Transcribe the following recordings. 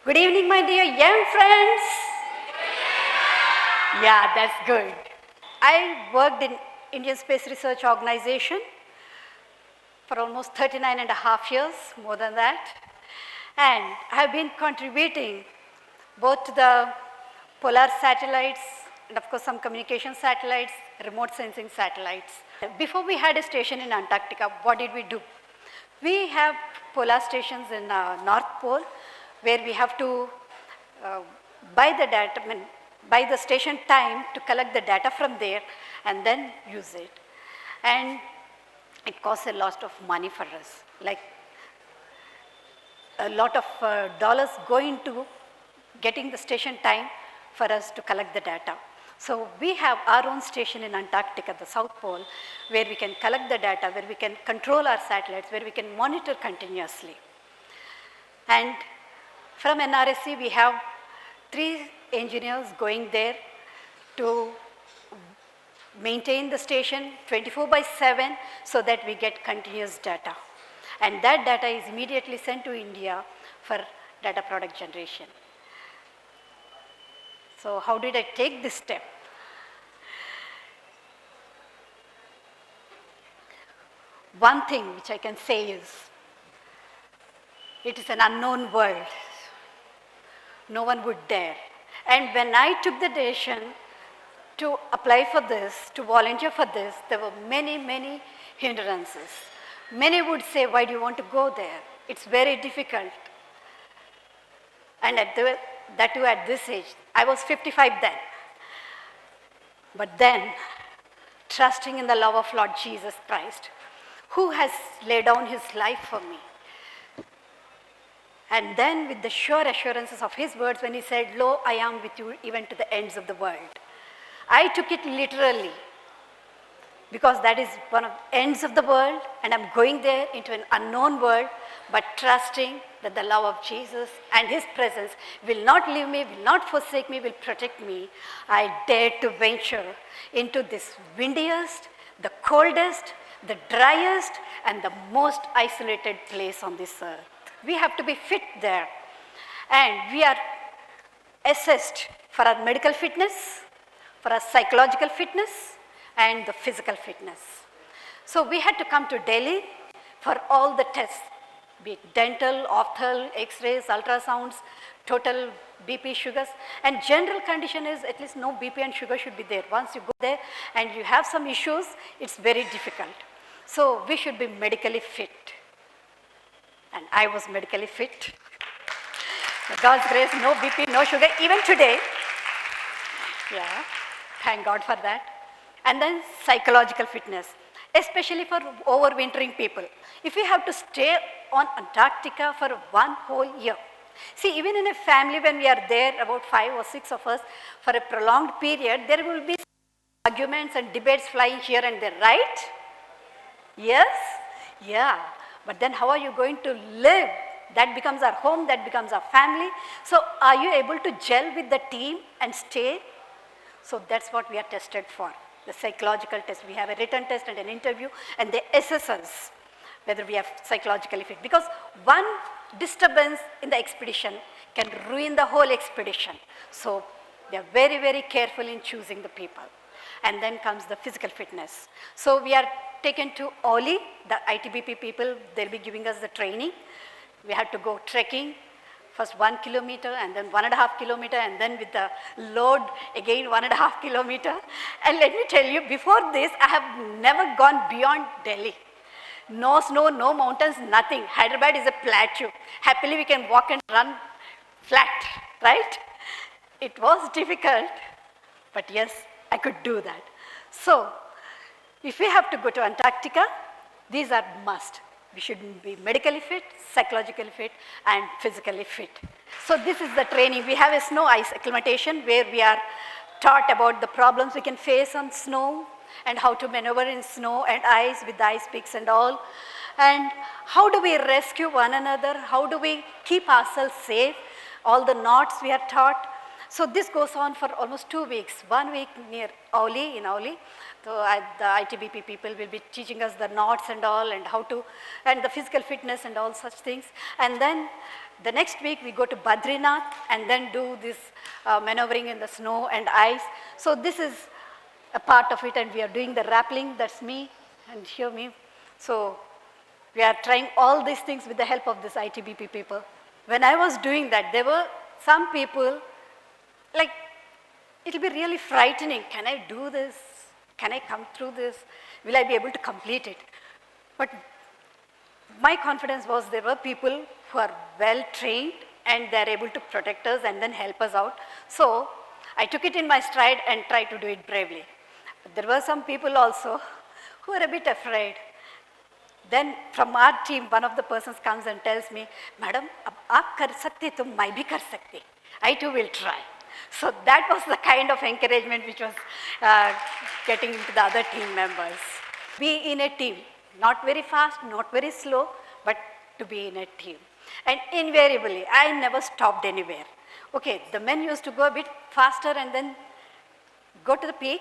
Good evening, my dear young friends. Yeah, that's good. I worked in Indian Space Research Organization for almost 39 and a half years, more than that. And I have been contributing both to the polar satellites and of course some communication satellites, remote sensing satellites. Before we had a station in Antarctica, what did we do? We have polar stations in North Pole where we have to buy the data, buy the station time to collect the data from there and then use it. And it costs a lot of money for us, like a lot of dollars go into getting the station time for us to collect the data. So we have our own station in Antarctica, the South Pole, where we can collect the data, where we can control our satellites, where we can monitor continuously. And from NRSC, we have 3 engineers going there to maintain the station 24/7 so that we get continuous data. And that data is immediately sent to India for data product generation. So how did I take this step? One thing which I can say is, it is an unknown world. No one would dare. And when I took the decision to apply for this, to volunteer for this, there were many, many hindrances. Many would say, why do you want to go there? It's very difficult. And that too at this age. I was 55 then. But then, trusting in the love of Lord Jesus Christ, who has laid down his life for me. And then with the sure assurances of his words when he said, lo, I am with you even to the ends of the world. I took it literally because that is one of the ends of the world and I'm going there into an unknown world, but trusting that the love of Jesus and his presence will not leave me, will not forsake me, will protect me. I dared to venture into this windiest, the coldest, the driest, and the most isolated place on this earth. We have to be fit there. And we are assessed for our medical fitness, for our psychological fitness, and the physical fitness. So we had to come to Delhi for all the tests, be it dental, ophthal, x-rays, ultrasounds, total BP, sugars. And general condition is at least no BP and sugar should be there. Once you go there and you have some issues, it's very difficult. So we should be medically fit. And I was medically fit. By God's grace, no BP, no sugar, even today. Yeah, thank God for that. And then psychological fitness, especially for overwintering people. If we have to stay on Antarctica for 1 whole year. See, even in a family when we are there, about 5 or 6 of us, for a prolonged period, there will be arguments and debates flying here and there, right? Yes? Yeah. But then how are you going to live? That becomes our home, that becomes our family. So are you able to gel with the team and stay? So that's what we are tested for, the psychological test. We have a written test and an interview, and they assess us whether we are psychologically fit. Because one disturbance in the expedition can ruin the whole expedition. So they are very, very careful in choosing the people. And then comes the physical fitness. So we are taken to Oli, the ITBP people, they'll be giving us the training. We had to go trekking, first 1 kilometer and then 1.5 kilometer and then with the load again 1.5 kilometer. And let me tell you, before this, I have never gone beyond Delhi. No snow, no mountains, nothing. Hyderabad is a plateau. Happily we can walk and run flat, right? It was difficult, but yes, I could do that. So, if we have to go to Antarctica, these are must. We should be medically fit, psychologically fit, and physically fit. So this is the training. We have a snow ice acclimatation where we are taught about the problems we can face on snow and how to maneuver in snow and ice with the ice picks and all. And how do we rescue one another? How do we keep ourselves safe? All the knots we are taught. So this goes on for almost 2 weeks. 1 week near Auli, in Auli. So the ITBP people will be teaching us the knots and all, and how to, and the physical fitness and all such things. And then the next week we go to Badrinath and then do this maneuvering in the snow and ice. So this is a part of it, and we are doing the rappelling, that's me, and hear me. So we are trying all these things with the help of this ITBP people. When I was doing that, there were some people, like, it'll be really frightening. Can I do this? Can I come through this? Will I be able to complete it? But my confidence was there were people who are well trained and they're able to protect us and then help us out. So I took it in my stride and tried to do it bravely. But there were some people also who were a bit afraid. Then from our team, one of the persons comes and tells me, Madam, aap kar sakte to main bhi kar sakti. I too will try. So that was the kind of encouragement which was getting into the other team members. Be in a team, not very fast, not very slow, but to be in a team. And invariably, I never stopped anywhere. Okay, the men used to go a bit faster and then go to the peak,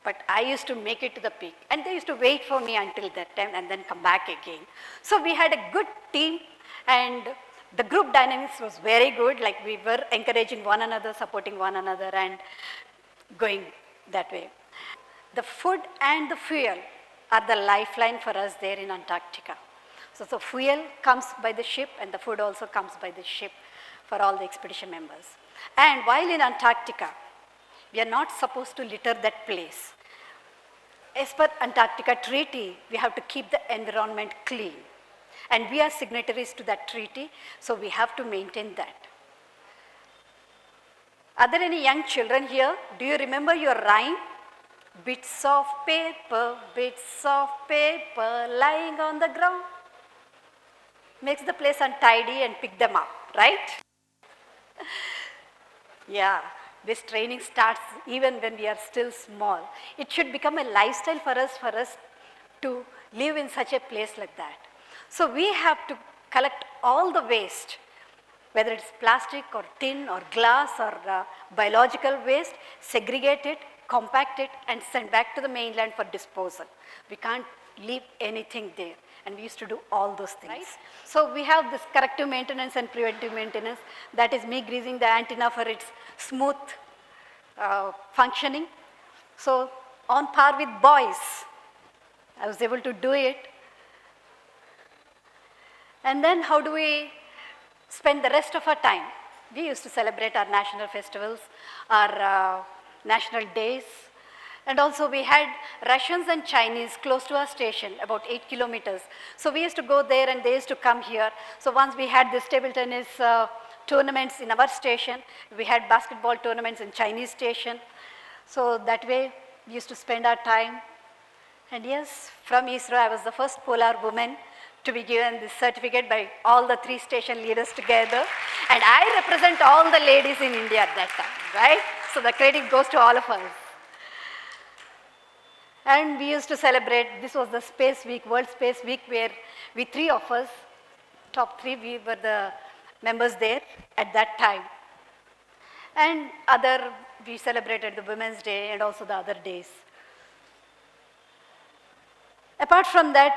but I used to make it to the peak. And they used to wait for me until that time and then come back again. So we had a good team, and the group dynamics was very good, like we were encouraging one another, supporting one another, and going that way. The food and the fuel are the lifeline for us there in Antarctica. So the fuel comes by the ship, and the food also comes by the ship for all the expedition members. And while in Antarctica, we are not supposed to litter that place. As per Antarctica Treaty, we have to keep the environment clean. And we are signatories to that treaty, so we have to maintain that. Are there any young children here? Do you remember your rhyme? Bits of paper lying on the ground. Makes the place untidy and pick them up, right? Yeah, this training starts even when we are still small. It should become a lifestyle for us to live in such a place like that. So we have to collect all the waste, whether it's plastic or tin or glass or biological waste, segregate it, compact it, and send back to the mainland for disposal. We can't leave anything there. And we used to do all those things. Right? So we have this corrective maintenance and preventive maintenance. That is me greasing the antenna for its smooth functioning. So on par with boys, I was able to do it. And then how do we spend the rest of our time? We used to celebrate our national festivals, our national days. And also we had Russians and Chinese close to our station, about 8 kilometers. So we used to go there and they used to come here. So once we had this table tennis tournaments in our station, we had basketball tournaments in Chinese station. So that way we used to spend our time. And yes, from ISRO, I was the first polar woman to be given this certificate by all the 3 station leaders together. And I represent all the ladies in India at that time, right? So the credit goes to all of us. And we used to celebrate, this was the Space Week, World Space Week, where we 3 of us, top 3, we were the members there at that time. And we celebrated the Women's Day and also the other days. Apart from that,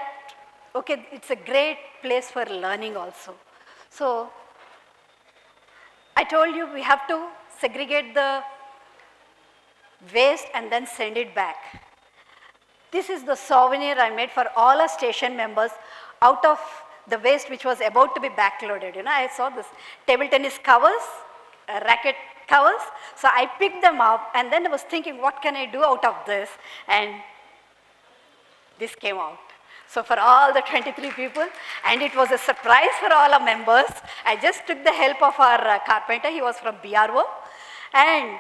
okay, it's a great place for learning also. So I told you we have to segregate the waste and then send it back. This is the souvenir I made for all our station members out of the waste which was about to be backloaded. You know, I saw this table tennis covers, racket covers. So I picked them up and then I was thinking, what can I do out of this? And this came out. So for all the 23 people, and it was a surprise for all our members, I just took the help of our carpenter. He was from BRO. And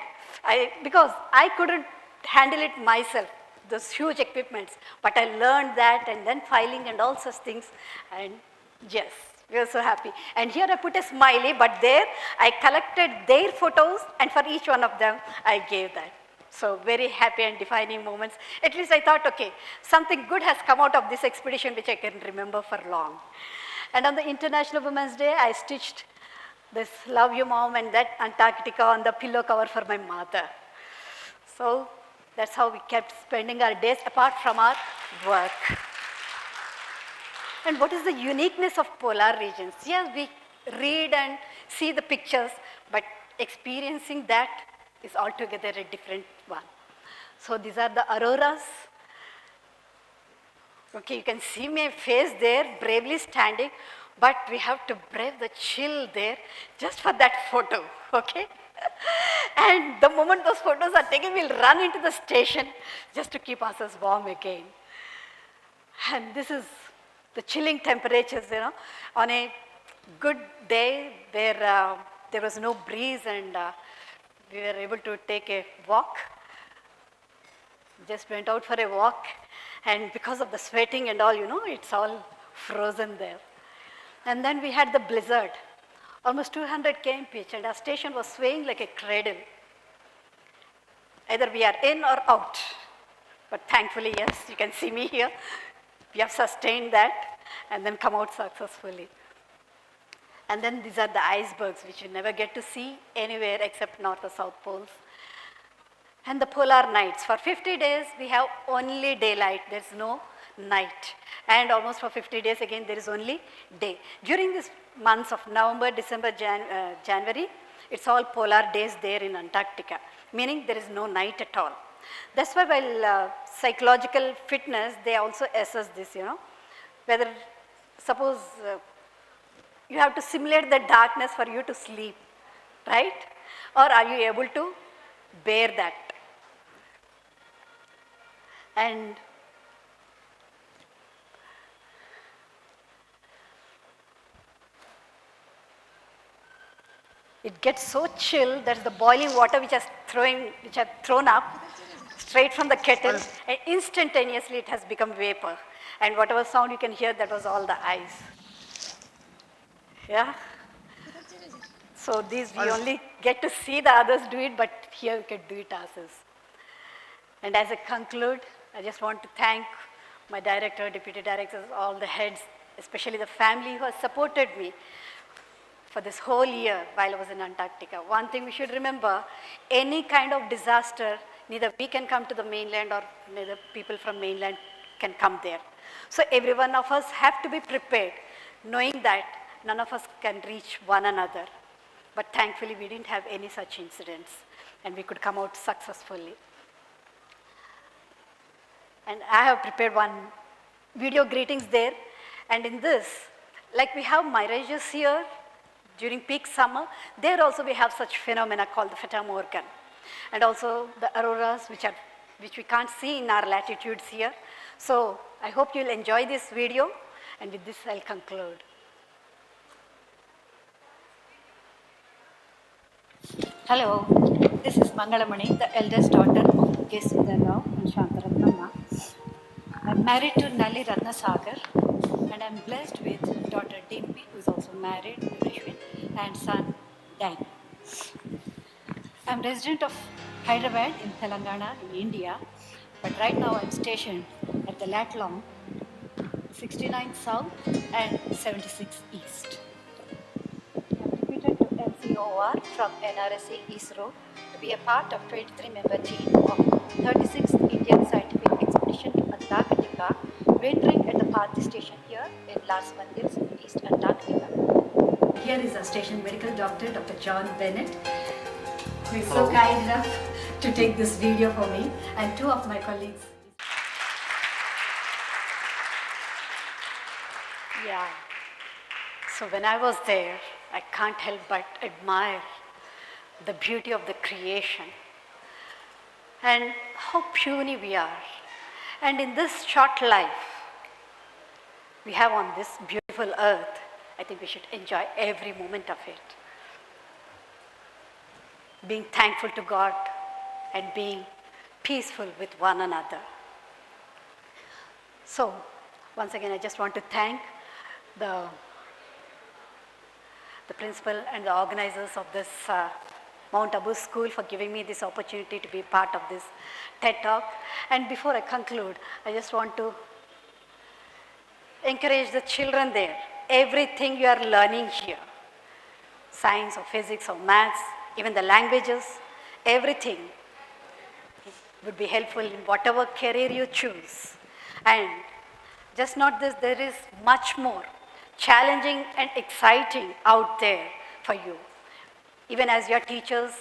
because I couldn't handle it myself, those huge equipments, but I learned that, and then filing and all such things, and yes, we were so happy. And here I put a smiley, but there I collected their photos, and for each one of them I gave that. So very happy and defining moments. At least I thought, okay, something good has come out of this expedition which I can remember for long. And on the International Women's Day, I stitched This love you mom and that Antarctica on the pillow cover for my mother. So that's how we kept spending our days apart from our work. And what is the uniqueness of polar regions? Yes, we read and see the pictures, but experiencing that is altogether a different one. So these are the auroras. Okay, you can see my face there, bravely standing, but we have to brave the chill there just for that photo, okay? And the moment those photos are taken, we'll run into the station just to keep ourselves warm again. And this is the chilling temperatures, on a good day where there was no breeze and we were able to take a walk. Just went out for a walk, and because of the sweating and all, it's all frozen there. And then we had the blizzard, almost 200 kmph, and our station was swaying like a cradle. Either we are in or out. But thankfully, yes, you can see me here. We have sustained that and then come out successfully. And then these are the icebergs, which you never get to see anywhere except North or South Poles. And the polar nights. For 50 days, we have only daylight. There's no night. And almost for 50 days, again, there is only day. During these months of November, December, January, it's all polar days there in Antarctica, meaning there is no night at all. That's why while psychological fitness, they also assess this, whether, suppose you have to simulate the darkness for you to sleep, right? Or are you able to bear that? And it gets so chill that the boiling water which are thrown up straight from the kettle, and instantaneously it has become vapor. And whatever sound you can hear, that was all the ice. Yeah? So these, we only get to see the others do it, but here we can do it ourselves. And as I conclude, I just want to thank my director, deputy directors, all the heads, especially the family who has supported me for this whole year while I was in Antarctica. One thing we should remember, any kind of disaster, neither we can come to the mainland or neither people from mainland can come there. So every one of us have to be prepared, knowing that none of us can reach one another. But thankfully, we didn't have any such incidents, and we could come out successfully. And I have prepared one video greetings there. And in this, like we have mirages here during peak summer, there also we have such phenomena called the Fata Morgan. And also the auroras, which we can't see in our latitudes here. So I hope you'll enjoy this video. And with this, I'll conclude. Hello, this is Mangala Mani, the eldest daughter of K. Sundarrao and Shantaratnamma. I'm married to Nalli Ratnasagar, and I'm blessed with daughter Dimpi, who is also married to Ashwin, and son Dan. I'm resident of Hyderabad in Telangana in India, but right now I'm stationed at the Latlam, 69 South and 76 East. LCOR from NRSC ISRO to be a part of 23-member team of 36th Indian Scientific Expedition to Antarctica, wintering at the Bharathi station here in Lars Mandir's East Antarctica. Here is our station medical doctor, Dr. John Bennett, who is so kind enough to take this video for me, and two of my colleagues. Yeah. So when I was there, I can't help but admire the beauty of the creation and how puny we are. And in this short life we have on this beautiful earth, I think we should enjoy every moment of it. Being thankful to God and being peaceful with one another. So once again, I just want to thank the principal and the organizers of this Mount Abu School for giving me this opportunity to be part of this TED Talk. And before I conclude, I just want to encourage the children there. Everything you are learning here, science or physics or maths, even the languages, everything would be helpful in whatever career you choose. And just not this, there is much more challenging and exciting out there for you. Even as your teachers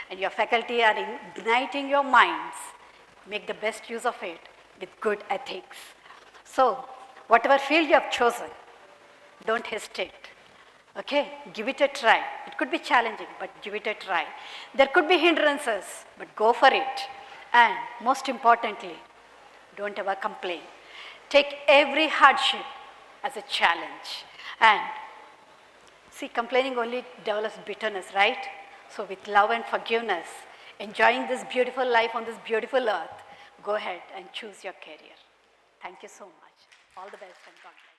and your faculty are igniting your minds, make the best use of it with good ethics. So, whatever field you have chosen, don't hesitate. Okay, give it a try. It could be challenging, but give it a try. There could be hindrances, but go for it. And most importantly, don't ever complain. Take every hardship as a challenge. And see, complaining only develops bitterness, right? So with love and forgiveness, enjoying this beautiful life on this beautiful earth, go ahead and choose your career. Thank you so much. All the best and God bless.